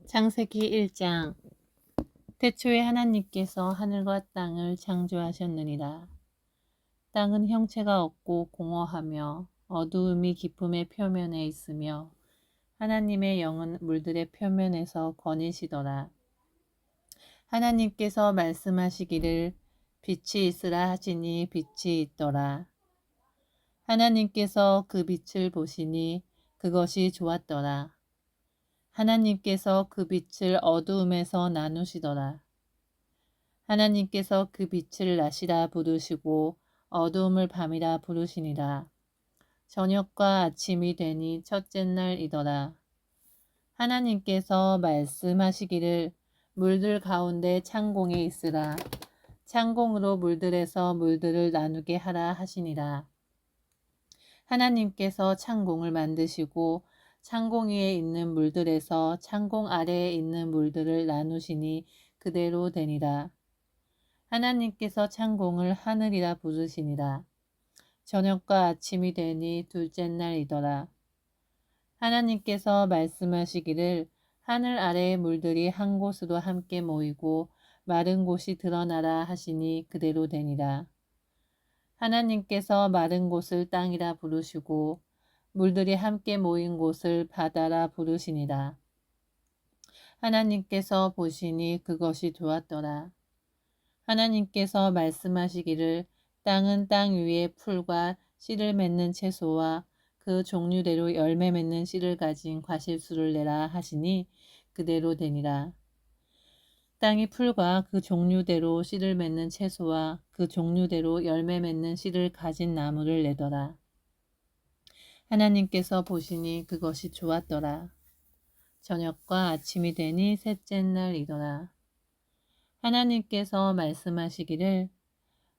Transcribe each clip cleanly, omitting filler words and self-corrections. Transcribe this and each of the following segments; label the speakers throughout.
Speaker 1: 창세기 1장. 태초에 하나님께서 하늘과 땅을 창조하셨느니라. 땅은 형체가 없고 공허하며 어두움이 깊음의 표면에 있으며 하나님의 영은 물들의 표면에서 거니시더라. 하나님께서 말씀하시기를 빛이 있으라 하시니 빛이 있더라. 하나님께서 그 빛을 보시니 그것이 좋았더라. 하나님께서 그 빛을 어두움에서 나누시더라. 하나님께서 그 빛을 낮이라 부르시고 어두움을 밤이라 부르시니라. 저녁과 아침이 되니 첫째 날이더라. 하나님께서 말씀하시기를 물들 가운데 창공이 있으라. 창공으로 물들에서 물들을 나누게 하라 하시니라. 하나님께서 창공을 만드시고 창공 위에 있는 물들에서 창공 아래에 있는 물들을 나누시니 그대로 되니라. 하나님께서 창공을 하늘이라 부르시니라. 저녁과 아침이 되니 둘째 날이더라. 하나님께서 말씀하시기를 하늘 아래의 물들이 한 곳으로 함께 모이고 마른 곳이 드러나라 하시니 그대로 되니라. 하나님께서 마른 곳을 땅이라 부르시고 물들이 함께 모인 곳을 바다라 부르시니라. 하나님께서 보시니 그것이 좋았더라. 하나님께서 말씀하시기를 땅은 땅 위에 풀과 씨를 맺는 채소와 그 종류대로 열매 맺는 씨를 가진 과실수를 내라 하시니 그대로 되니라. 땅이 풀과 그 종류대로 씨를 맺는 채소와 그 종류대로 열매 맺는 씨를 가진 나무를 내더라. 하나님께서 보시니 그것이 좋았더라. 저녁과 아침이 되니 셋째 날이더라. 하나님께서 말씀하시기를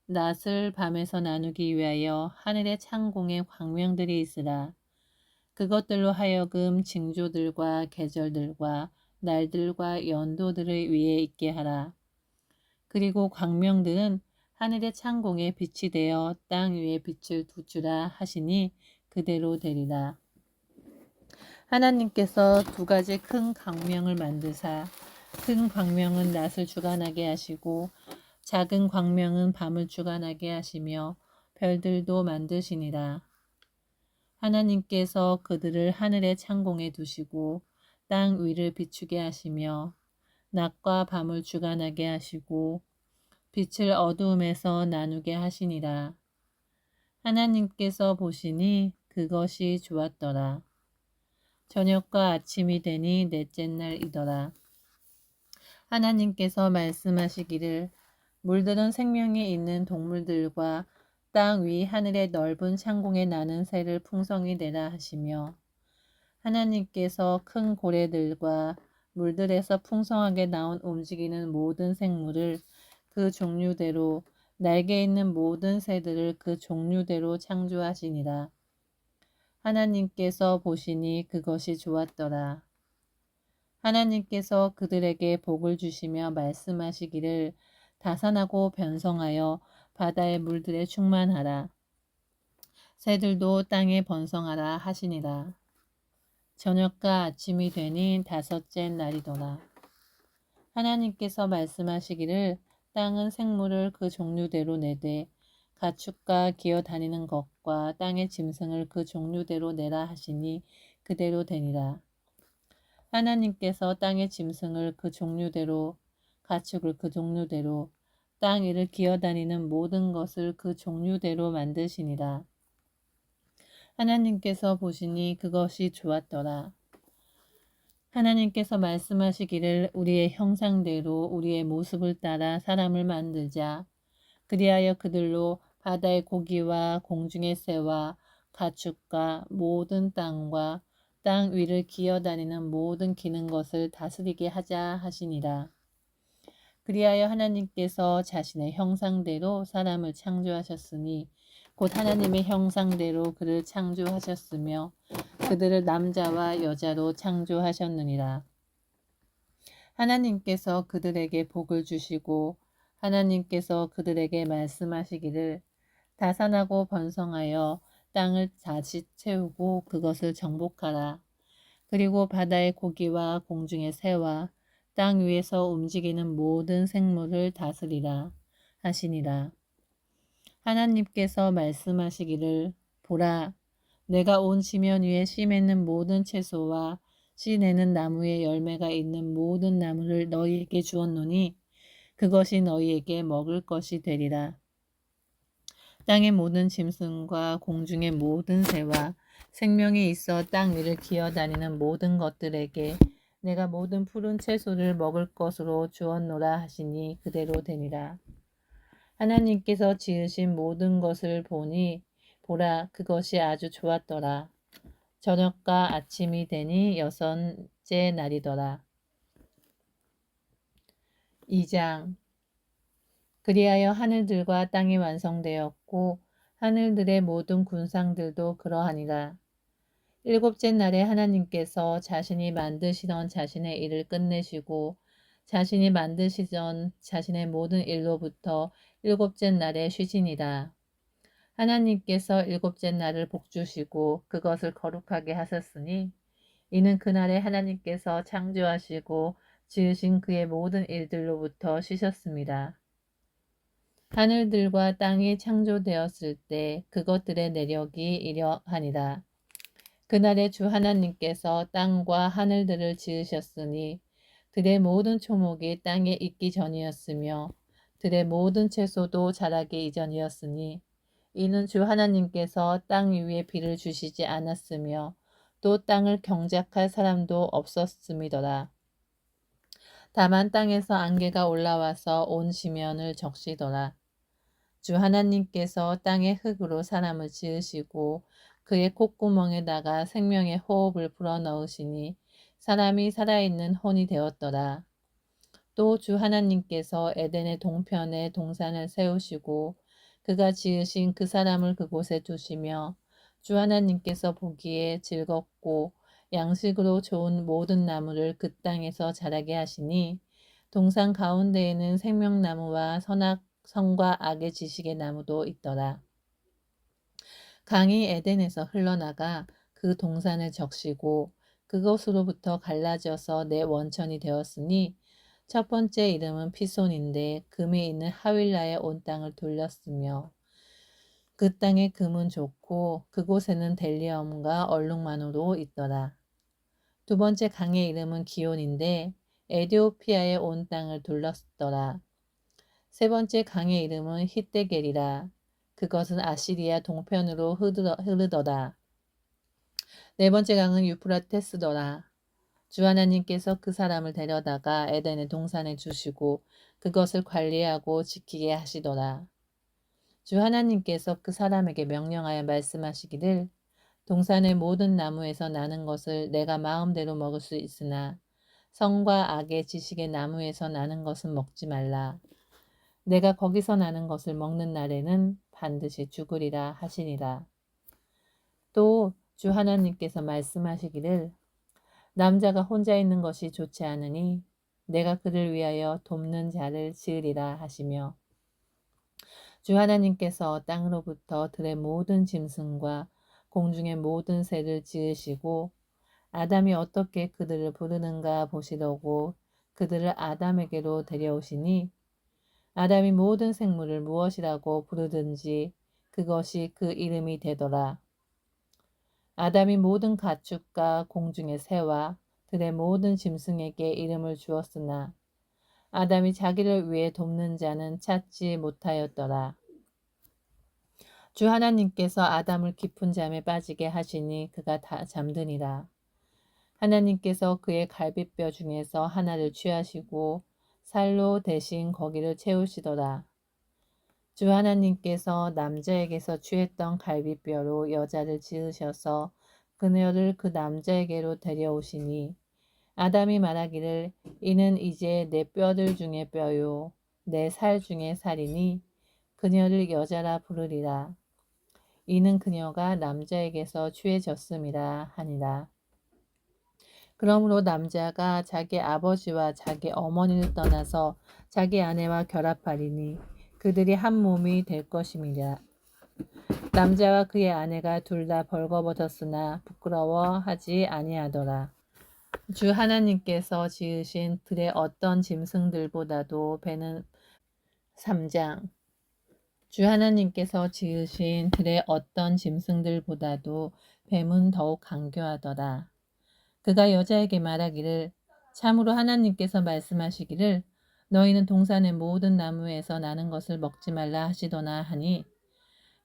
Speaker 1: 낮을 밤에서 나누기 위하여 하늘의 창공에 광명들이 있으라. 그것들로 하여금 징조들과 계절들과 날들과 연도들을 위에 있게 하라. 그리고 광명들은 하늘의 창공에 빛이 되어 땅 위에 빛을 두주라 하시니 그대로 되리라. 하나님께서 두 가지 큰 광명을 만드사 큰 광명은 낮을 주관하게 하시고 작은 광명은 밤을 주관하게 하시며 별들도 만드시니라. 하나님께서 그들을 하늘의 창공에 두시고 땅 위를 비추게 하시며 낮과 밤을 주관하게 하시고 빛을 어두움에서 나누게 하시니라. 하나님께서 보시니 그것이 좋았더라. 저녁과 아침이 되니 넷째 날이더라. 하나님께서 말씀하시기를 물들은 생명이 있는 동물들과 땅 위 하늘의 넓은 창공에 나는 새를 풍성히 내라 하시며 하나님께서 큰 고래들과 물들에서 풍성하게 나온 움직이는 모든 생물을 그 종류대로 날개 있는 모든 새들을 그 종류대로 창조하시니라. 하나님께서 보시니 그것이 좋았더라. 하나님께서 그들에게 복을 주시며 말씀하시기를 다산하고 번성하여 바다의 물들에 충만하라. 새들도 땅에 번성하라 하시니라. 저녁과 아침이 되니 다섯째 날이더라. 하나님께서 말씀하시기를 땅은 생물을 그 종류대로 내되 가축과 기어다니는 것과 땅의 짐승을 그 종류대로 내라 하시니 그대로 되니라. 하나님께서 땅의 짐승을 그 종류대로 가축을 그 종류대로 땅 위를 기어다니는 모든 것을 그 종류대로 만드시니라. 하나님께서 보시니 그것이 좋았더라. 하나님께서 말씀하시기를 우리의 형상대로 우리의 모습을 따라 사람을 만들자. 그리하여 그들로 바다의 고기와 공중의 새와 가축과 모든 땅과 땅 위를 기어다니는 모든 기는 것을 다스리게 하자 하시니라. 그리하여 하나님께서 자신의 형상대로 사람을 창조하셨으니 곧 하나님의 형상대로 그를 창조하셨으며 그들을 남자와 여자로 창조하셨느니라. 하나님께서 그들에게 복을 주시고 하나님께서 그들에게 말씀하시기를 다산하고 번성하여 땅을 다시 채우고 그것을 정복하라. 그리고 바다의 고기와 공중의 새와 땅 위에서 움직이는 모든 생물을 다스리라 하시니라. 하나님께서 말씀하시기를 보라, 내가 온 지면 위에 씨 맺는 모든 채소와 씨 내는 나무에 열매가 있는 모든 나무를 너희에게 주었노니 그것이 너희에게 먹을 것이 되리라. 땅의 모든 짐승과 공중의 모든 새와 생명이 있어 땅 위를 기어다니는 모든 것들에게 내가 모든 푸른 채소를 먹을 것으로 주었노라 하시니 그대로 되니라. 하나님께서 지으신 모든 것을 보니 보라, 그것이 아주 좋았더라. 저녁과 아침이 되니 여섯째 날이더라. 2장. 그리하여 하늘들과 땅이 완성되었고 하늘들의 모든 군상들도 그러하니라. 일곱째 날에 하나님께서 자신이 만드시던 자신의 일을 끝내시고 자신이 만드시던 자신의 모든 일로부터 일곱째 날에 쉬시니라. 하나님께서 일곱째 날을 복주시고 그것을 거룩하게 하셨으니 이는 그날에 하나님께서 창조하시고 지으신 그의 모든 일들로부터 쉬셨습니다. 하늘들과 땅이 창조되었을 때 그것들의 내력이 이러하니라. 그날에 주 하나님께서 땅과 하늘들을 지으셨으니 들의 모든 초목이 땅에 있기 전이었으며 들의 모든 채소도 자라기 이전이었으니 이는 주 하나님께서 땅 위에 비를 주시지 않았으며 또 땅을 경작할 사람도 없었음이더라. 다만 땅에서 안개가 올라와서 온 지면을 적시더라. 주 하나님께서 땅의 흙으로 사람을 지으시고 그의 콧구멍에다가 생명의 호흡을 불어넣으시니 사람이 살아있는 혼이 되었더라. 또 주 하나님께서 에덴의 동편에 동산을 세우시고 그가 지으신 그 사람을 그곳에 두시며 주 하나님께서 보기에 즐겁고 양식으로 좋은 모든 나무를 그 땅에서 자라게 하시니 동산 가운데에는 생명나무와 선과 악의 지식의 나무도 있더라. 강이 에덴에서 흘러나가 그 동산을 적시고 그것으로부터 갈라져서 내 원천이 되었으니 첫 번째 이름은 피손인데 금이 있는 하윌라에 온 땅을 돌렸으며 그 땅의 금은 좋고 그곳에는 델리엄과 얼룩만으로 있더라. 두 번째 강의 이름은 기온인데 에디오피아에 온 땅을 둘렀더라. 세 번째 강의 이름은 히데겔이라. 그것은 아시리아 동편으로 흐르더라. 네 번째 강은 유프라테스더라. 주 하나님께서 그 사람을 데려다가 에덴의 동산에 주시고 그것을 관리하고 지키게 하시더라. 주 하나님께서 그 사람에게 명령하여 말씀하시기를 동산의 모든 나무에서 나는 것을 내가 마음대로 먹을 수 있으나 성과 악의 지식의 나무에서 나는 것은 먹지 말라. 내가 거기서 나는 것을 먹는 날에는 반드시 죽으리라 하시니라. 또 주 하나님께서 말씀하시기를 남자가 혼자 있는 것이 좋지 않으니 내가 그를 위하여 돕는 자를 지으리라 하시며 주 하나님께서 땅으로부터 들의 모든 짐승과 공중의 모든 새를 지으시고 아담이 어떻게 그들을 부르는가 보시려고 그들을 아담에게로 데려오시니 아담이 모든 생물을 무엇이라고 부르든지 그것이 그 이름이 되더라. 아담이 모든 가축과 공중의 새와 들의 모든 짐승에게 이름을 주었으나 아담이 자기를 위해 돕는 자는 찾지 못하였더라. 주 하나님께서 아담을 깊은 잠에 빠지게 하시니 그가 다 잠드니라. 하나님께서 그의 갈비뼈 중에서 하나를 취하시고 살로 대신 거기를 채우시더라. 주 하나님께서 남자에게서 취했던 갈비뼈로 여자를 지으셔서 그녀를 그 남자에게로 데려오시니 아담이 말하기를 이는 이제 내 뼈들 중에 뼈요 내 살 중에 살이니 그녀를 여자라 부르리라. 이는 그녀가 남자에게서 취해졌음이라 하니라. 그러므로 남자가 자기 아버지와 자기 어머니를 떠나서 자기 아내와 결합하리니 그들이 한 몸이 될 것임이라. 남자와 그의 아내가 둘 다 벌거벗었으나 부끄러워하지 아니하더라. 주 하나님께서 지으신 들의 어떤 짐승들보다도 배는 3장 주 하나님께서 지으신 들의 어떤 짐승들보다도 뱀은 더욱 강교하더라. 그가 여자에게 말하기를 참으로 하나님께서 말씀하시기를 너희는 동산의 모든 나무에서 나는 것을 먹지 말라 하시더나 하니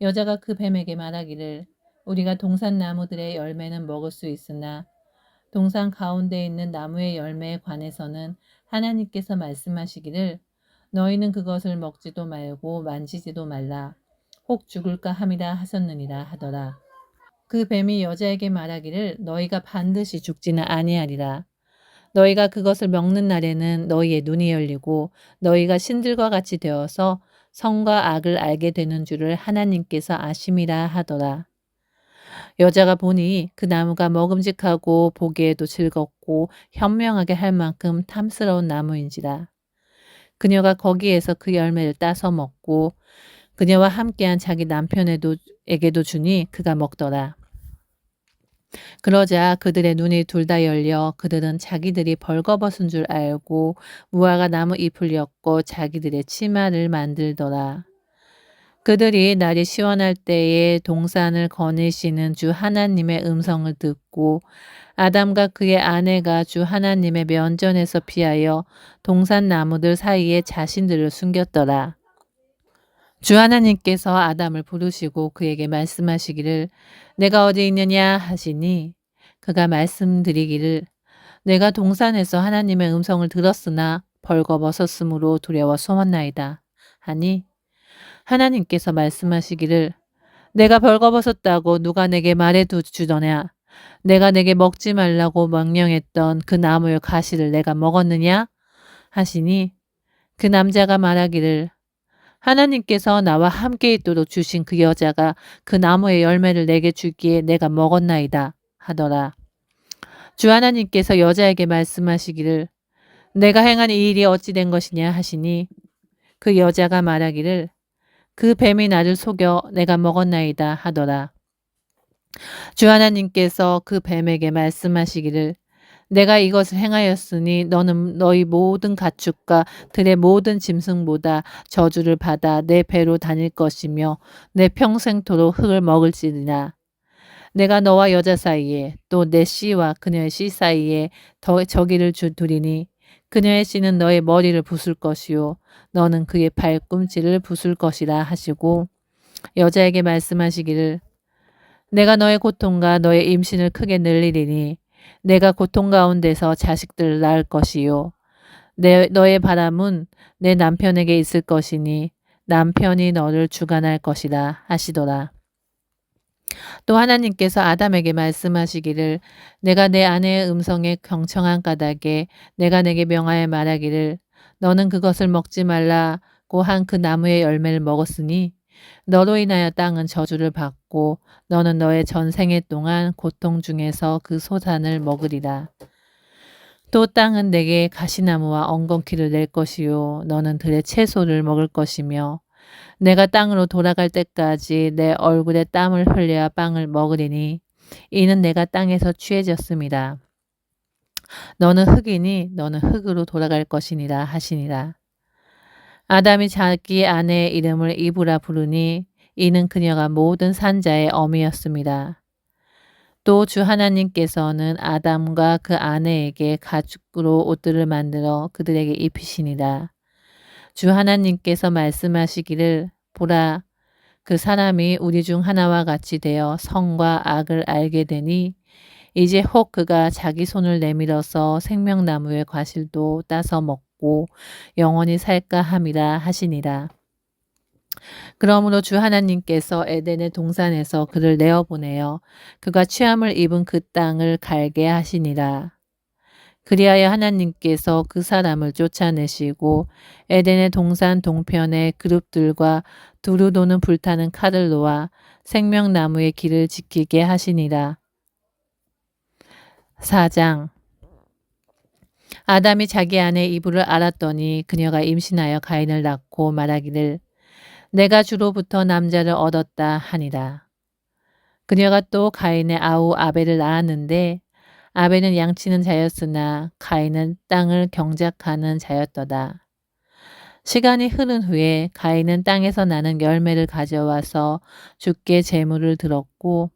Speaker 1: 여자가 그 뱀에게 말하기를 우리가 동산 나무들의 열매는 먹을 수 있으나 동산 가운데 있는 나무의 열매에 관해서는 하나님께서 말씀하시기를 너희는 그것을 먹지도 말고 만지지도 말라 혹 죽을까 함이라 하셨느니라 하더라. 그 뱀이 여자에게 말하기를 너희가 반드시 죽지는 아니하리라. 너희가 그것을 먹는 날에는 너희의 눈이 열리고 너희가 신들과 같이 되어서 선과 악을 알게 되는 줄을 하나님께서 아심이라 하더라. 여자가 보니 그 나무가 먹음직하고 보기에도 즐겁고 현명하게 할 만큼 탐스러운 나무인지라. 그녀가 거기에서 그 열매를 따서 먹고 그녀와 함께한 자기 남편에게도 주니 그가 먹더라. 그러자 그들의 눈이 둘 다 열려 그들은 자기들이 벌거벗은 줄 알고 무화과 나무 잎을 엮고 자기들의 치마를 만들더라. 그들이 날이 시원할 때에 동산을 거니시는 주 하나님의 음성을 듣고 아담과 그의 아내가 주 하나님의 면전에서 피하여 동산 나무들 사이에 자신들을 숨겼더라. 주 하나님께서 아담을 부르시고 그에게 말씀하시기를 내가 어디 있느냐 하시니 그가 말씀드리기를 내가 동산에서 하나님의 음성을 들었으나 벌거벗었으므로 두려워 숨었나이다 하니 하나님께서 말씀하시기를 내가 벌거벗었다고 누가 내게 말해 주더냐 내가 내게 먹지 말라고 명령했던 그 나무의 가시를 내가 먹었느냐 하시니 그 남자가 말하기를 하나님께서 나와 함께 있도록 주신 그 여자가 그 나무의 열매를 내게 주기에 내가 먹었나이다 하더라. 주 하나님께서 여자에게 말씀하시기를 내가 행한 이 일이 어찌 된 것이냐 하시니 그 여자가 말하기를 그 뱀이 나를 속여 내가 먹었나이다 하더라. 주 하나님께서 그 뱀에게 말씀하시기를 내가 이것을 행하였으니 너는 너희 모든 가축과 들의 모든 짐승보다 저주를 받아 내 배로 다닐 것이며 내 평생토록 흙을 먹을지니라. 내가 너와 여자 사이에 또 내 씨와 그녀의 씨 사이에 저기를 두리니 그녀의 씨는 너의 머리를 부술 것이요 너는 그의 발꿈치를 부술 것이라 하시고 여자에게 말씀하시기를 내가 너의 고통과 너의 임신을 크게 늘리리니 내가 고통 가운데서 자식들을 낳을 것이요 너의 바람은 내 남편에게 있을 것이니 남편이 너를 주관할 것이라 하시더라. 또 하나님께서 아담에게 말씀하시기를 내가 내 아내의 음성에 경청한 까닭에 내가 내게 명하여 말하기를 너는 그것을 먹지 말라고 한 그 나무의 열매를 먹었으니 너로 인하여 땅은 저주를 받고 너는 너의 전생애 동안 고통 중에서 그 소산을 먹으리라. 또 땅은 내게 가시나무와 엉겅퀴를 낼 것이요 너는 들의 채소를 먹을 것이며 내가 땅으로 돌아갈 때까지 내 얼굴에 땀을 흘려야 빵을 먹으리니 이는 내가 땅에서 취해졌습니다. 너는 흙이니 너는 흙으로 돌아갈 것이니라 하시니라. 아담이 자기 아내의 이름을 이브라 부르니 이는 그녀가 모든 산자의 어미였습니다. 또 주 하나님께서는 아담과 그 아내에게 가죽으로 옷들을 만들어 그들에게 입히시니라. 주 하나님께서 말씀하시기를 보라 그 사람이 우리 중 하나와 같이 되어 선과 악을 알게 되니 이제 혹 그가 자기 손을 내밀어서 생명나무의 과실도 따서 먹고 영원히 살까 함이라 하시니라. 그러므로 주 하나님께서 에덴의 동산에서 그를 내어보내어 그가 취함을 입은 그 땅을 갈게 하시니라. 그리하여 하나님께서 그 사람을 쫓아내시고 에덴의 동산 동편의 그룹들과 두루 도는 불타는 칼을 놓아 생명나무의 길을 지키게 하시니라. 4장 아담이 자기 아내 이브를 알았더니 그녀가 임신하여 가인을 낳고 말하기를 내가 주로부터 남자를 얻었다 하니라. 그녀가 또 가인의 아우 아벨을 낳았는데 아벨은 양치는 자였으나 가인은 땅을 경작하는 자였더라. 시간이 흐른 후에 가인은 땅에서 나는 열매를 가져와서 주께 제물을 들었고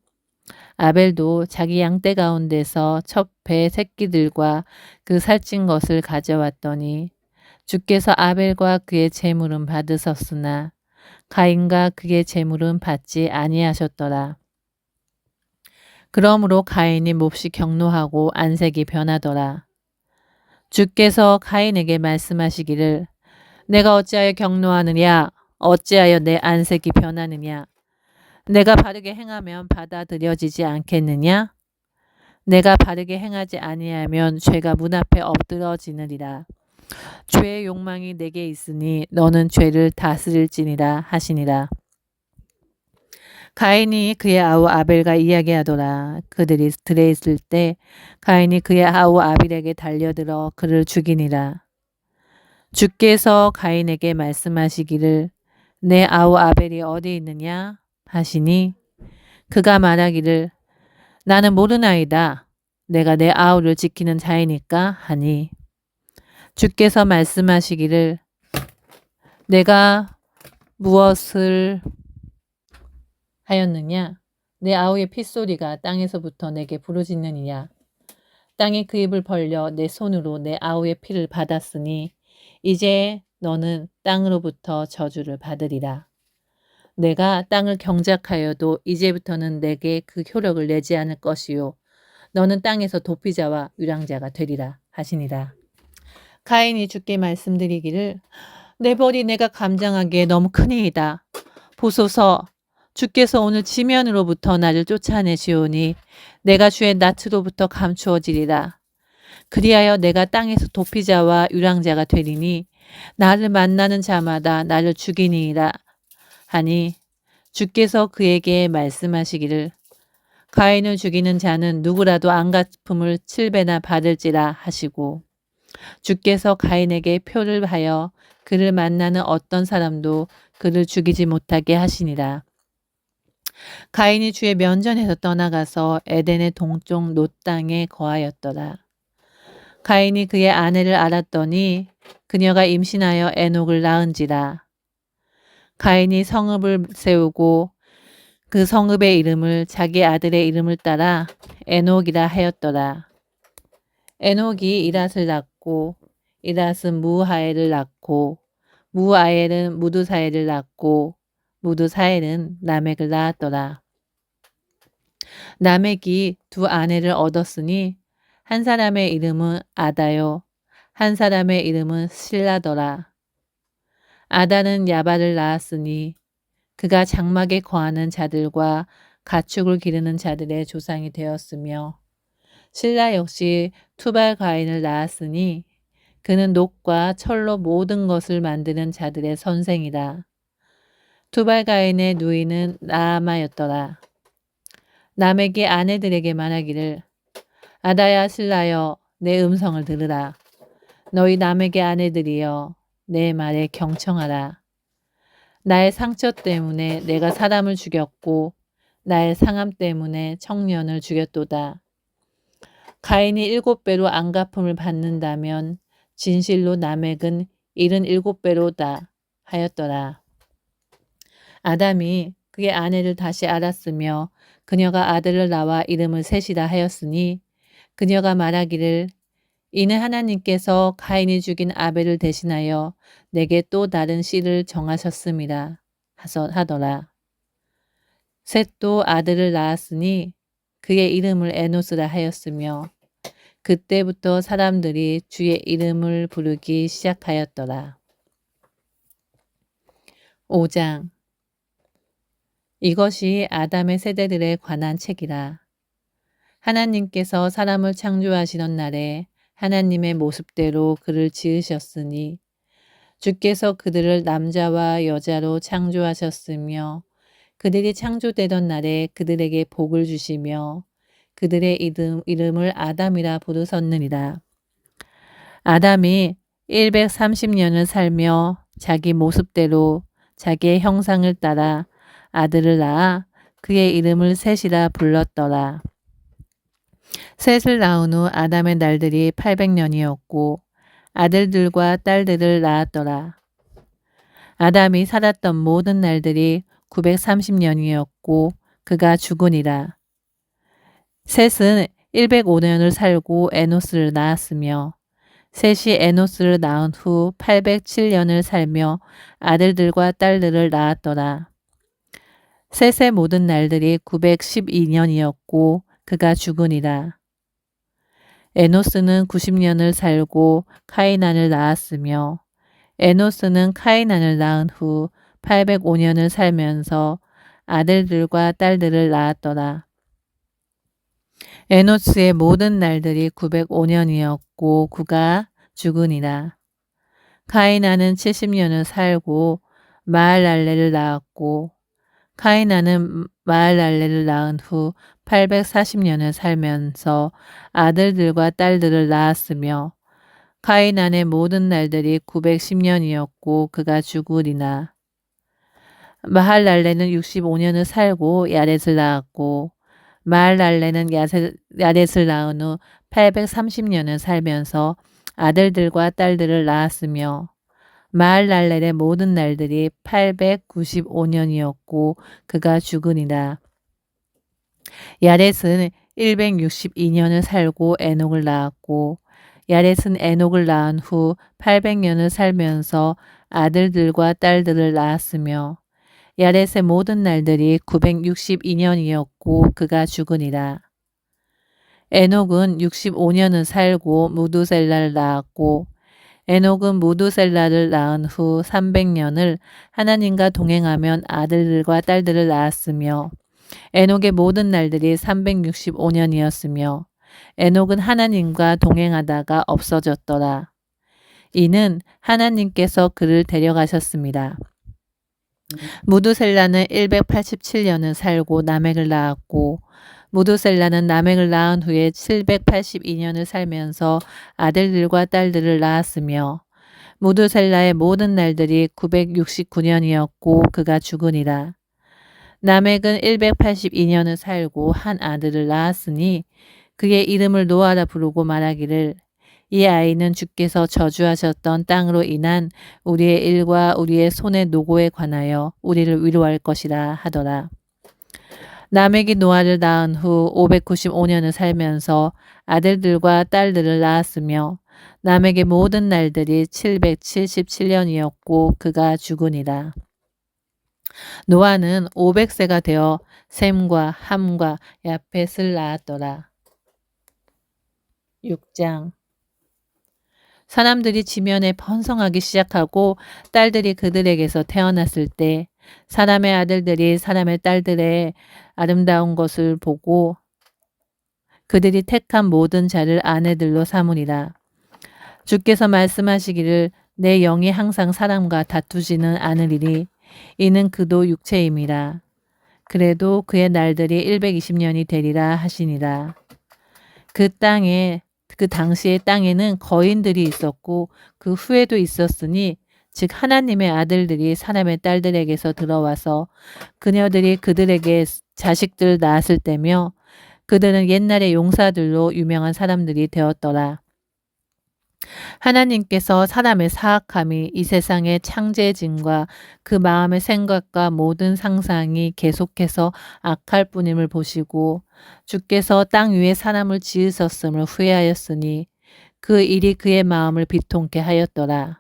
Speaker 1: 아벨도 자기 양떼 가운데서 첫 배 새끼들과 그 살찐 것을 가져왔더니 주께서 아벨과 그의 제물은 받으셨으나 가인과 그의 제물은 받지 아니하셨더라. 그러므로 가인이 몹시 격노하고 안색이 변하더라. 주께서 가인에게 말씀하시기를 내가 어찌하여 격노하느냐 어찌하여 내 안색이 변하느냐 내가 바르게 행하면 받아들여지지 않겠느냐 내가 바르게 행하지 아니하면 죄가 문 앞에 엎드러지느니라. 죄의 욕망이 내게 있으니 너는 죄를 다스릴지니라 하시니라. 가인이 그의 아우 아벨과 이야기하더라. 그들이 들에 있을 때 가인이 그의 아우 아벨에게 달려들어 그를 죽이니라. 주께서 가인에게 말씀하시기를 내 아우 아벨이 어디 있느냐 하시니 그가 말하기를 나는 모르나이다. 내가 내 아우를 지키는 자이니까 하니 주께서 말씀하시기를 내가 무엇을 하였느냐? 내 아우의 핏소리가 땅에서부터 내게 부르짖느니냐? 땅이 그 입을 벌려 내 손으로 내 아우의 피를 받았으니 이제 너는 땅으로부터 저주를 받으리라. 내가 땅을 경작하여도 이제부터는 내게 그 효력을 내지 않을 것이요. 너는 땅에서 도피자와 유랑자가 되리라 하시니라. 가인이 주께 말씀드리기를 내 벌이 내가 감당하기에 너무 크니이다. 보소서 주께서 오늘 지면으로부터 나를 쫓아내시오니 내가 주의 낯으로부터 감추어지리라. 그리하여 내가 땅에서 도피자와 유랑자가 되리니 나를 만나는 자마다 나를 죽이니이다 하니 주께서 그에게 말씀하시기를 가인을 죽이는 자는 누구라도 안갚음을 7배나 받을지라 하시고 주께서 가인에게 표를 하여 그를 만나는 어떤 사람도 그를 죽이지 못하게 하시니라. 가인이 주의 면전에서 떠나가서 에덴의 동쪽 놋 땅에 거하였더라. 가인이 그의 아내를 알았더니 그녀가 임신하여 에녹을 낳은지라. 가인이 성읍을 세우고 그 성읍의 이름을 자기 아들의 이름을 따라 에녹이라 하였더라. 에녹이 이랏을 낳고 이랏은 무하엘을 낳고 무아엘은 무두사엘을 낳고 무두사엘은 라멕을 낳았더라. 라멕이 두 아내를 얻었으니 한 사람의 이름은 아다요 한 사람의 이름은 실라더라. 아다는 야발을 낳았으니 그가 장막에 거하는 자들과 가축을 기르는 자들의 조상이 되었으며 실라 역시 투발 가인을 낳았으니 그는 녹과 철로 모든 것을 만드는 자들의 선생이다. 투발 가인의 누이는 나아마였더라. 라멕이 아내들에게 말하기를 아다야 실라여 내 음성을 들으라. 너희 라멕의 아내들이여 내 말에 경청하라. 나의 상처 때문에 내가 사람을 죽였고 나의 상함 때문에 청년을 죽였도다. 가인이 7배로 안갚음을 받는다면 진실로 라멕은 77배로다 하였더라. 아담이 그의 아내를 다시 알았으며 그녀가 아들을 낳아 이름을 셋이라 하였으니 그녀가 말하기를 이는 하나님께서 가인이 죽인 아벨을 대신하여 내게 또 다른 씨를 정하셨음이라 하더라. 셋도 아들을 낳았으니 그의 이름을 에노스라 하였으며 그때부터 사람들이 주의 이름을 부르기 시작하였더라. 5장 이것이 아담의 세대들에 관한 책이라. 하나님께서 사람을 창조하시던 날에 하나님의 모습대로 그를 지으셨으니 주께서 그들을 남자와 여자로 창조하셨으며 그들이 창조되던 날에 그들에게 복을 주시며 그들의 이름을 아담이라 부르셨느니라. 아담이 130년을 살며 자기 모습대로 자기의 형상을 따라 아들을 낳아 그의 이름을 셋이라 불렀더라. 셋을 낳은 후 아담의 날들이 800년이었고 아들들과 딸들을 낳았더라. 아담이 살았던 모든 날들이 930년이었고 그가 죽으니라. 셋은 105년을 살고 에노스를 낳았으며 셋이 에노스를 낳은 후 807년을 살며 아들들과 딸들을 낳았더라. 셋의 모든 날들이 912년이었고 그가 죽으니라. 에노스는 90년을 살고 카이난을 낳았으며 에노스는 카이난을 낳은 후 805년을 살면서 아들들과 딸들을 낳았더라. 에노스의 모든 날들이 905년이었고 그가 죽으니라. 카이난은 70년을 살고 마할랄레를 낳았고 카이난은 마할랄레를 낳은 후 840년을 살면서 아들들과 딸들을 낳았으며 카이난의 모든 날들이 910년이었고 그가 죽으리나. 마할랄레는 65년을 살고 야렛을 낳았고 마할랄레는 야렛을 낳은 후 830년을 살면서 아들들과 딸들을 낳았으며 마할랄렐의 모든 날들이 895년이었고 그가 죽으니라. 야렛은 162년을 살고 에녹을 낳았고 야렛은 에녹을 낳은 후 800년을 살면서 아들들과 딸들을 낳았으며 야렛의 모든 날들이 962년이었고 그가 죽으니라. 에녹은 65년을 살고 무두셀라를 낳았고 에녹은 무두셀라를 낳은 후 300년을 하나님과 동행하며 아들들과 딸들을 낳았으며 에녹의 모든 날들이 365년이었으며 에녹은 하나님과 동행하다가 없어졌더라. 이는 하나님께서 그를 데려가셨습니다. 무두셀라는 187년을 살고 라멕을 낳았고 무두셀라는 라멕을 낳은 후에 782년을 살면서 아들들과 딸들을 낳았으며 무두셀라의 모든 날들이 969년이었고 그가 죽으니라. 라멕은 182년을 살고 한 아들을 낳았으니 그의 이름을 노아라 부르고 말하기를 이 아이는 주께서 저주하셨던 땅으로 인한 우리의 일과 우리의 손의 노고에 관하여 우리를 위로할 것이라 하더라. 라멕이 노아를 낳은 후 595년을 살면서 아들들과 딸들을 낳았으며 라멕의 모든 날들이 777년이었고 그가 죽으니라. 노아는 500세가 되어 셈과 함과 야펫을 낳았더라. 6장. 사람들이 지면에 번성하기 시작하고 딸들이 그들에게서 태어났을 때 사람의 아들들이 사람의 딸들의 아름다운 것을 보고 그들이 택한 모든 자를 아내들로 삼으리라. 주께서 말씀하시기를 내 영이 항상 사람과 다투지는 않으리니 이는 그도 육체임이라. 그래도 그의 날들이 120년이 되리라 하시니라. 그 당시의 땅에는 거인들이 있었고 그 후에도 있었으니 즉 하나님의 아들들이 사람의 딸들에게서 들어와서 그녀들이 그들에게 자식들 낳았을 때며 그들은 옛날의 용사들로 유명한 사람들이 되었더라. 하나님께서 사람의 사악함이 이 세상의 창제진과 그 마음의 생각과 모든 상상이 계속해서 악할 뿐임을 보시고 주께서 땅 위에 사람을 지으셨음을 후회하였으니 그 일이 그의 마음을 비통케 하였더라.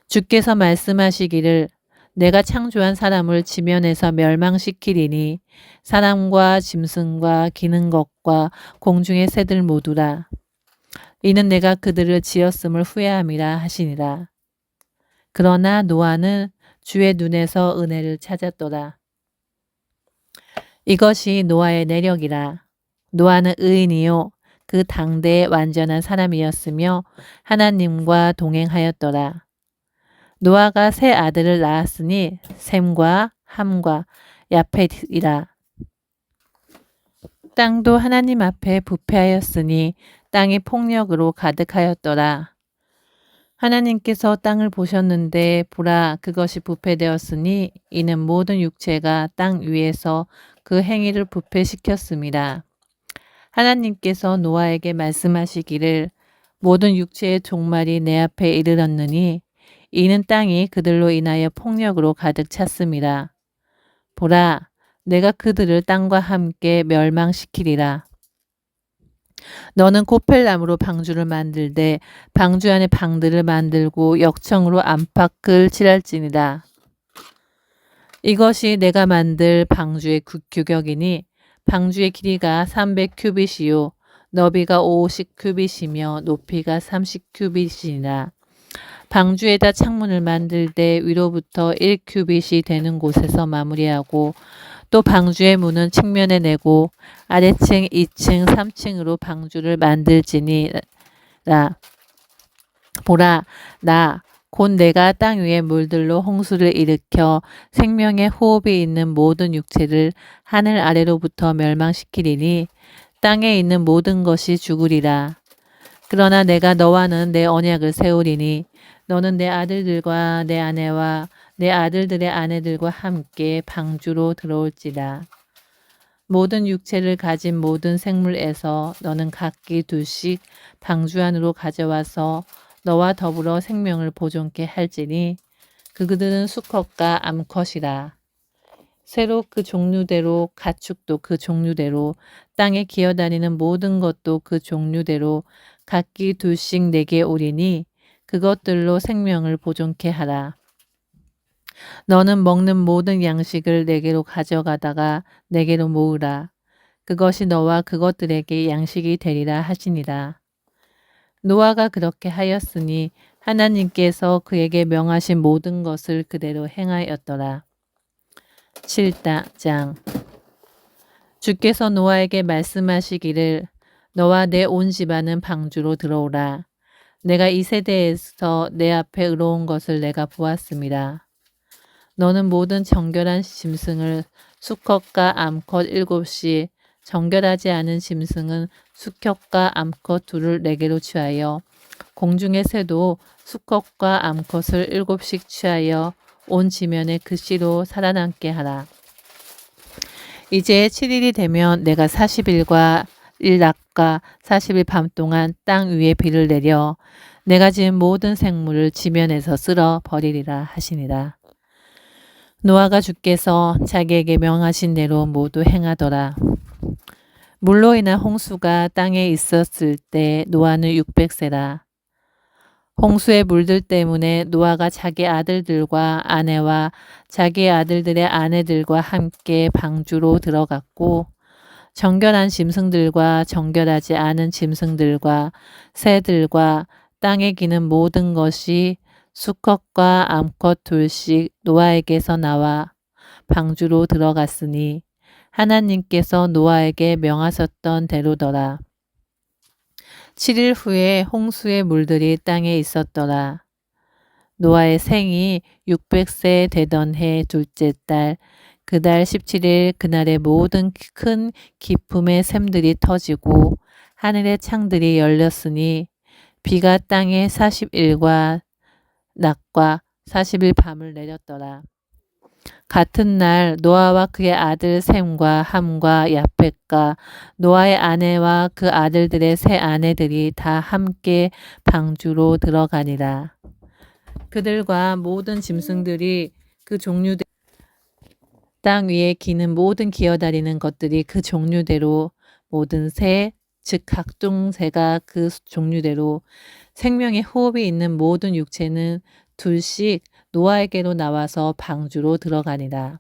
Speaker 1: 주께서 말씀하시기를 내가 창조한 사람을 지면에서 멸망시키리니 사람과 짐승과 기는 것과 공중의 새들 모두라. 이는 내가 그들을 지었음을 후회함이라 하시니라. 그러나 노아는 주의 눈에서 은혜를 찾았더라. 이것이 노아의 내력이라. 노아는 의인이요 그 당대의 완전한 사람이었으며 하나님과 동행하였더라. 노아가 세 아들을 낳았으니 셈과 함과 야펫이라. 땅도 하나님 앞에 부패하였으니 땅이 폭력으로 가득하였더라. 하나님께서 땅을 보셨는데 보라 그것이 부패되었으니 이는 모든 육체가 땅 위에서 그 행위를 부패시켰습니다. 하나님께서 노아에게 말씀하시기를 모든 육체의 종말이 내 앞에 이르렀느니 이는 땅이 그들로 인하여 폭력으로 가득 찼습니다. 보라, 내가 그들을 땅과 함께 멸망시키리라. 너는 코펠나무로 방주를 만들되 방주 안에 방들을 만들고 역청으로 안팎을 칠할지니라. 이것이 내가 만들 방주의 규격이니 방주의 길이가 300규빗이요 너비가 50규빗이며 높이가 30규빗이니라. 방주에다 창문을 만들 때 위로부터 1규빗이 되는 곳에서 마무리하고 또 방주의 문은 측면에 내고 아래층 2층 3층으로 방주를 만들지니라. 보라, 나 곧 내가 땅 위의 물들로 홍수를 일으켜 생명의 호흡이 있는 모든 육체를 하늘 아래로부터 멸망시키리니 땅에 있는 모든 것이 죽으리라. 그러나 내가 너와는 내 언약을 세우리니 너는 내 아들들과 내 아내와 내 아들들의 아내들과 함께 방주로 들어올지라. 모든 육체를 가진 모든 생물에서 너는 각기 둘씩 방주 안으로 가져와서 너와 더불어 생명을 보존케 할지니 그들은 수컷과 암컷이라. 새로 그 종류대로 가축도 그 종류대로 땅에 기어다니는 모든 것도 그 종류대로 각기 둘씩 내게 오리니 그것들로 생명을 보존케 하라. 너는 먹는 모든 양식을 내게로 가져가다가 내게로 모으라. 그것이 너와 그것들에게 양식이 되리라 하시니라. 노아가 그렇게 하였으니 하나님께서 그에게 명하신 모든 것을 그대로 행하였더라. 7장 주께서 노아에게 말씀하시기를 너와 내 온 집안은 방주로 들어오라. 내가 이 세대에서 내 앞에 의로운 것을 내가 보았습니다. 너는 모든 정결한 짐승을 수컷과 암컷 7씩 정결하지 않은 짐승은 수컷과 암컷 둘을 내게로 취하여 공중의 새도 수컷과 암컷을 7씩 취하여 온 지면에 그 씨로 살아남게 하라. 이제 7일이 되면 내가 40일과 1낮과 40일 밤 동안 땅 위에 비를 내려 내가 지은 모든 생물을 지면에서 쓸어 버리리라 하시니라. 노아가 주께서 자기에게 명하신 대로 모두 행하더라. 물로 인한 홍수가 땅에 있었을 때 노아는 600세라. 홍수의 물들 때문에 노아가 자기 아들들과 아내와 자기 아들들의 아내들과 함께 방주로 들어갔고 정결한 짐승들과 정결하지 않은 짐승들과 새들과 땅에 기는 모든 것이 수컷과 암컷 둘씩 노아에게서 나와 방주로 들어갔으니 하나님께서 노아에게 명하셨던 대로더라. 7일 후에 홍수의 물들이 땅에 있었더라. 노아의 생이 600세 되던 해 둘째 달 그달 17일 그날의 모든 큰 기품의 샘들이 터지고 하늘의 창들이 열렸으니 비가 땅에 40일과 낮과 40일 밤을 내렸더라. 같은 날 노아와 그의 아들 셈과 함과 야펫과 노아의 아내와 그 아들들의 세 아내들이 다 함께 방주로 들어가니라. 그들과 모든 짐승들이 그 종류대로 땅 위에 기는 모든 기어다니는 것들이 그 종류대로 모든 새, 즉 각종 새가 그 종류대로 생명의 호흡이 있는 모든 육체는 둘씩 노아에게로 나와서 방주로 들어가니라.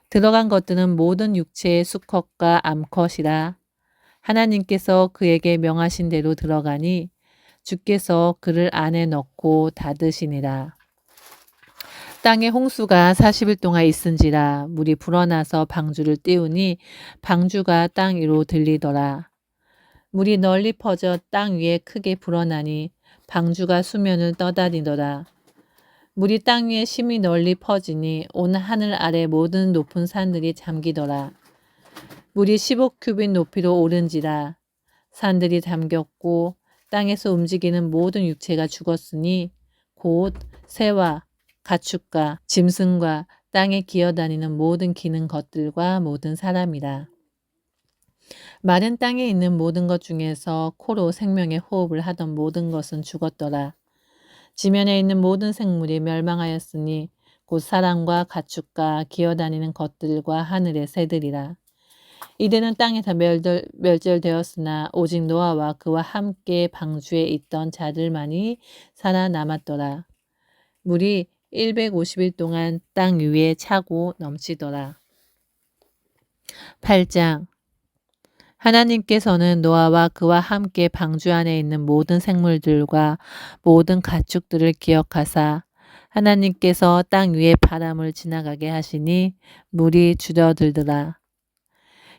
Speaker 1: 들어간 것들은 모든 육체의 수컷과 암컷이라. 하나님께서 그에게 명하신 대로 들어가니 주께서 그를 안에 넣고 닫으시니라. 땅에 홍수가 40일 동안 있은지라 물이 불어나서 방주를 띄우니 방주가 땅 위로 들리더라. 물이 널리 퍼져 땅 위에 크게 불어나니 방주가 수면을 떠다니더라. 물이 땅 위에 심히 널리 퍼지니 온 하늘 아래 모든 높은 산들이 잠기더라. 물이 15규빗 높이로 오른지라 산들이 잠겼고 땅에서 움직이는 모든 육체가 죽었으니 곧 새와 가축과 짐승과 땅에 기어다니는 모든 기는 것들과 모든 사람이라. 마른 땅에 있는 모든 것 중에서 코로 생명의 호흡을 하던 모든 것은 죽었더라. 지면에 있는 모든 생물이 멸망하였으니 곧 사람과 가축과 기어다니는 것들과 하늘의 새들이라. 이들은 땅에서 멸절되었으나 오직 노아와 그와 함께 방주에 있던 자들만이 살아남았더라. 물이 150일 동안 땅 위에 차고 넘치더라. 8장. 하나님께서는 노아와 그와 함께 방주 안에 있는 모든 생물들과 모든 가축들을 기억하사 하나님께서 땅 위에 바람을 지나가게 하시니 물이 줄어들더라.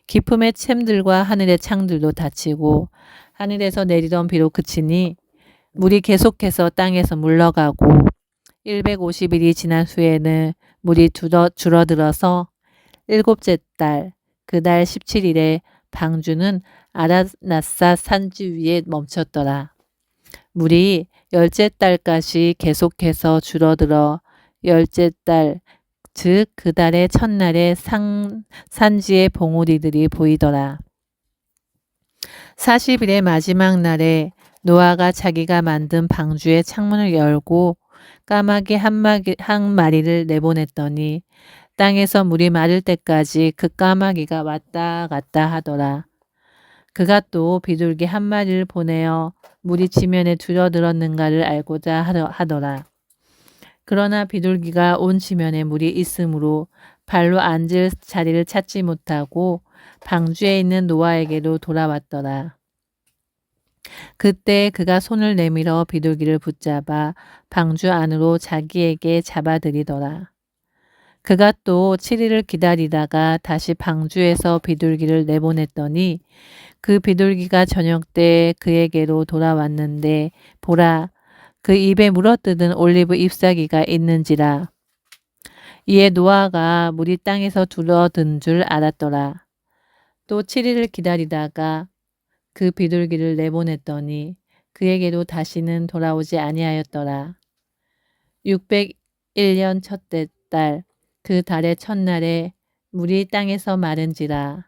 Speaker 1: 깊음의 샘들과 하늘의 창들도 닫히고 하늘에서 내리던 비로 그치니 물이 계속해서 땅에서 물러가고 150일이 지난 후에는 물이 줄어들어서 일곱째 달 그 달 17일에 방주는 아라낫사 산지 위에 멈췄더라. 물이 열째 달까지 계속해서 줄어들어 열째 달, 즉 그 달의 첫날에 산지의 봉우리들이 보이더라. 40일의 마지막 날에 노아가 자기가 만든 방주의 창문을 열고 까마귀 한 마리를 내보냈더니 땅에서 물이 마를 때까지 그 까마귀가 왔다 갔다 하더라. 그가 또 비둘기 한 마리를 보내어 물이 지면에 줄어들었는가를 알고자 하더라. 그러나 비둘기가 온 지면에 물이 있으므로 발로 앉을 자리를 찾지 못하고 방주에 있는 노아에게로 돌아왔더라. 그때 그가 손을 내밀어 비둘기를 붙잡아 방주 안으로 자기에게 잡아들이더라. 그가 또 7일을 기다리다가 다시 방주에서 비둘기를 내보냈더니 그 비둘기가 저녁 때 그에게로 돌아왔는데 보라, 그 입에 물어뜯은 올리브 잎사귀가 있는지라. 이에 노아가 물이 땅에서 줄어든 줄 알았더라. 또 7일을 기다리다가 그 비둘기를 내보냈더니 그에게로 다시는 돌아오지 아니하였더라. 601년 첫째 달 그 달의 첫날에 물이 땅에서 마른지라.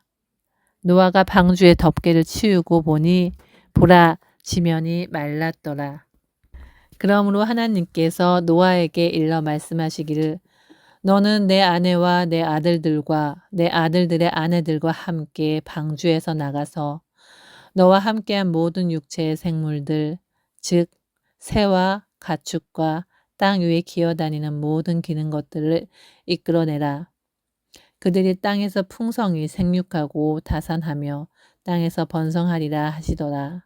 Speaker 1: 노아가 방주의 덮개를 치우고 보니 보라, 지면이 말랐더라. 그러므로 하나님께서 노아에게 일러 말씀하시기를 너는 내 아내와 내 아들들과 내 아들들의 아내들과 함께 방주에서 나가서 너와 함께한 모든 육체의 생물들, 즉 새와 가축과 땅 위에 기어다니는 모든 기는 것들을 이끌어내라. 그들이 땅에서 풍성히 생육하고 다산하며 땅에서 번성하리라 하시더라.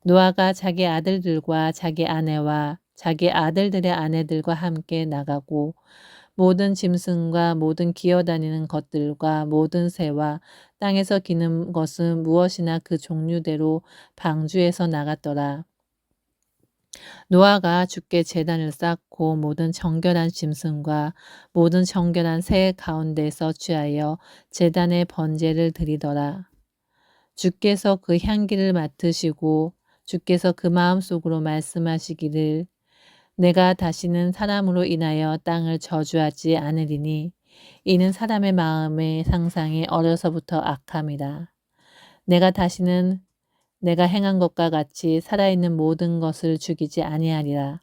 Speaker 1: 노아가 자기 아들들과 자기 아내와 자기 아들들의 아내들과 함께 나가고 모든 짐승과 모든 기어다니는 것들과 모든 새와 땅에서 기는 것은 무엇이나 그 종류대로 방주에서 나갔더라. 노아가 주께 제단을 쌓고 모든 정결한 짐승과 모든 정결한 새 가운데서 취하여 제단에 번제를 드리더라. 주께서 그 향기를 맡으시고 주께서 그 마음속으로 말씀하시기를 내가 다시는 사람으로 인하여 땅을 저주하지 않으리니 이는 사람의 마음의 상상이 어려서부터 악함이라. 내가 다시는 내가 행한 것과 같이 살아있는 모든 것을 죽이지 아니하리라.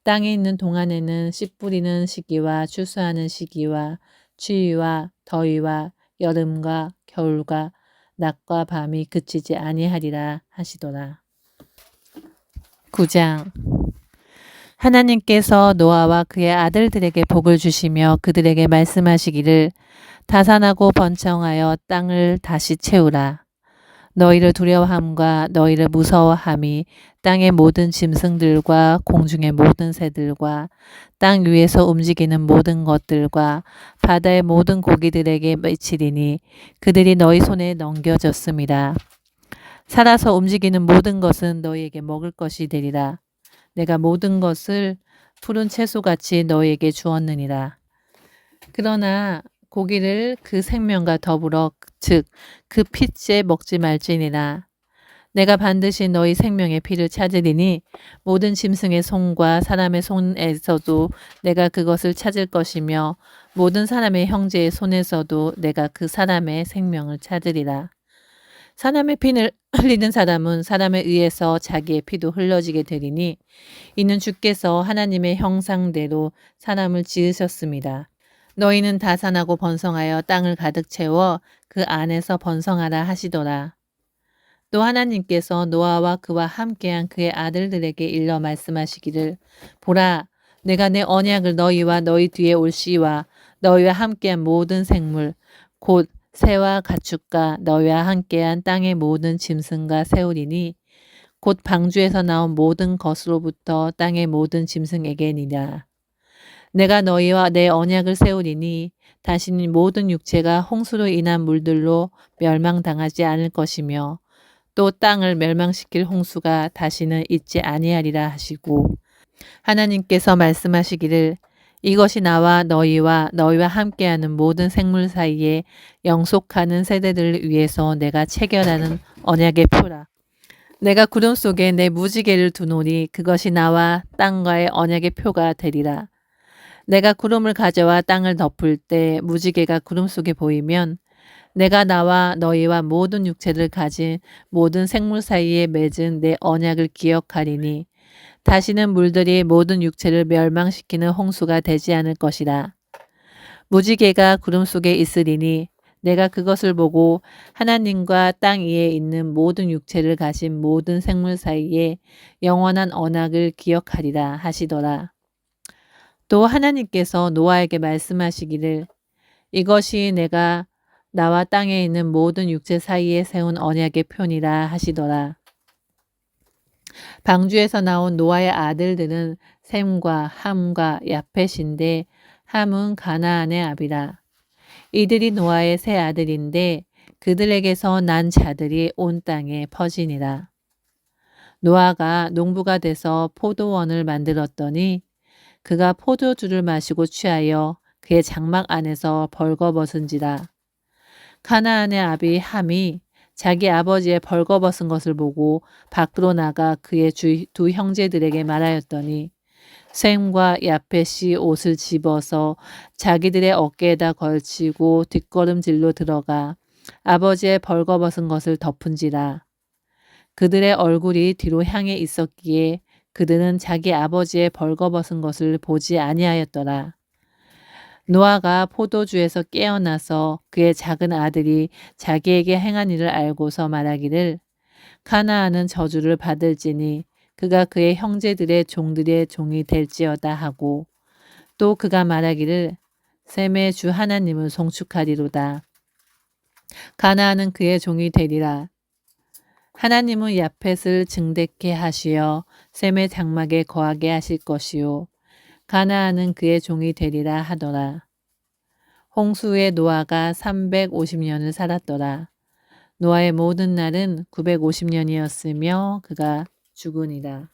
Speaker 1: 땅에 있는 동안에는 씨 뿌리는 시기와 추수하는 시기와 추위와 더위와 여름과 겨울과 낮과 밤이 그치지 아니하리라 하시더라. 9장. 하나님께서 노아와 그의 아들들에게 복을 주시며 그들에게 말씀하시기를 다산하고 번창하여 땅을 다시 채우라. 너희를 두려워함과 너희를 무서워함이 땅의 모든 짐승들과 공중의 모든 새들과 땅 위에서 움직이는 모든 것들과 바다의 모든 고기들에게 미치리니 그들이 너희 손에 넘겨졌습니다. 살아서 움직이는 모든 것은 너희에게 먹을 것이 되리라. 내가 모든 것을 푸른 채소같이 너희에게 주었느니라. 그러나 고기를 그 생명과 더불어 즉 그 핏째 먹지 말지니라. 내가 반드시 너희 생명의 피를 찾으리니 모든 짐승의 손과 사람의 손에서도 내가 그것을 찾을 것이며 모든 사람의 형제의 손에서도 내가 그 사람의 생명을 찾으리라. 사람의 피를 흘리는 사람은 사람에 의해서 자기의 피도 흘러지게 되리니 이는 주께서 하나님의 형상대로 사람을 지으셨습니다. 너희는 다산하고 번성하여 땅을 가득 채워 그 안에서 번성하라 하시더라. 또 하나님께서 노아와 그와 함께한 그의 아들들에게 일러 말씀하시기를 보라 내가 내 언약을 너희와 너희 뒤에 올 씨와 너희와 함께한 모든 생물 곧 새와 가축과 너희와 함께한 땅의 모든 짐승과 세우리니 곧 방주에서 나온 모든 것으로부터 땅의 모든 짐승에게니라. 내가 너희와 내 언약을 세우리니 다시는 모든 육체가 홍수로 인한 물들로 멸망당하지 않을 것이며 또 땅을 멸망시킬 홍수가 다시는 있지 아니하리라 하시고 하나님께서 말씀하시기를 이것이 나와 너희와 함께하는 모든 생물 사이에 영속하는 세대들을 위해서 내가 체결하는 언약의 표라. 내가 구름 속에 내 무지개를 두노니 그것이 나와 땅과의 언약의 표가 되리라. 내가 구름을 가져와 땅을 덮을 때 무지개가 구름 속에 보이면 내가 나와 너희와 모든 육체를 가진 모든 생물 사이에 맺은 내 언약을 기억하리니 다시는 물들이 모든 육체를 멸망시키는 홍수가 되지 않을 것이라. 무지개가 구름 속에 있으리니 내가 그것을 보고 하나님과 땅 위에 있는 모든 육체를 가진 모든 생물 사이에 영원한 언약을 기억하리라 하시더라. 또 하나님께서 노아에게 말씀하시기를 이것이 내가 나와 땅에 있는 모든 육체 사이에 세운 언약의 표니라 하시더라. 방주에서 나온 노아의 아들들은 셈과 함과 야펫인데 함은 가나안의 아비라. 이들이 노아의 세 아들인데 그들에게서 난 자들이 온 땅에 퍼지니라. 노아가 농부가 돼서 포도원을 만들었더니 그가 포도주를 마시고 취하여 그의 장막 안에서 벌거벗은지라. 가나안의 아비 함이 자기 아버지의 벌거벗은 것을 보고 밖으로 나가 그의 두 형제들에게 말하였더니 셈과 야펫이 옷을 집어서 자기들의 어깨에다 걸치고 뒷걸음질로 들어가 아버지의 벌거벗은 것을 덮은지라. 그들의 얼굴이 뒤로 향해 있었기에 그들은 자기 아버지의 벌거벗은 것을 보지 아니하였더라. 노아가 포도주에서 깨어나서 그의 작은 아들이 자기에게 행한 일을 알고서 말하기를 가나안은 저주를 받을지니 그가 그의 형제들의 종들의 종이 될지어다 하고 또 그가 말하기를 셈의 주 하나님을 송축하리로다. 가나안은 그의 종이 되리라. 하나님은 야펫을 증대케 하시어 셈의 장막에 거하게 하실 것이요 가나안은 그의 종이 되리라 하더라. 홍수 후에 노아가 350년을 살았더라. 노아의 모든 날은 950년이었으며 그가 죽으니라.